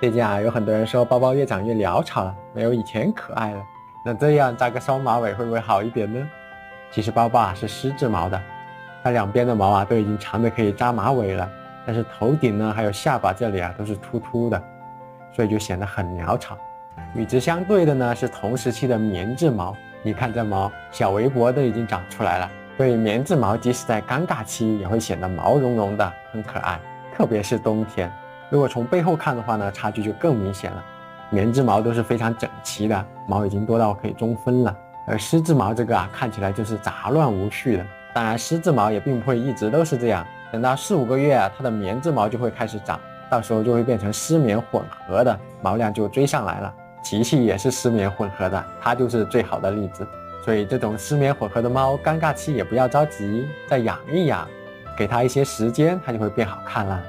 最近啊，有很多人说包包越长越潦草了，没有以前可爱了。那这样扎个双马尾会不会好一点呢？其实包包啊是丝质毛的，它两边的毛啊都已经长的可以扎马尾了，但是头顶呢还有下巴这里啊都是秃秃的，所以就显得很潦草。与之相对的呢是同时期的棉质毛，你看这毛小围脖都已经长出来了，所以棉质毛即使在尴尬期也会显得毛茸茸的，很可爱，特别是冬天。如果从背后看的话呢，差距就更明显了。棉质毛都是非常整齐的，毛已经多到可以中分了，而丝质毛这个啊，看起来就是杂乱无序的。当然，丝质毛也并不会一直都是这样，等到4、5个月啊，它的棉质毛就会开始长，到时候就会变成丝棉混合的，毛量就追上来了。琪琪也是丝棉混合的，它就是最好的例子。所以这种丝棉混合的猫，尴尬期也不要着急，再养一养，给它一些时间，它就会变好看了。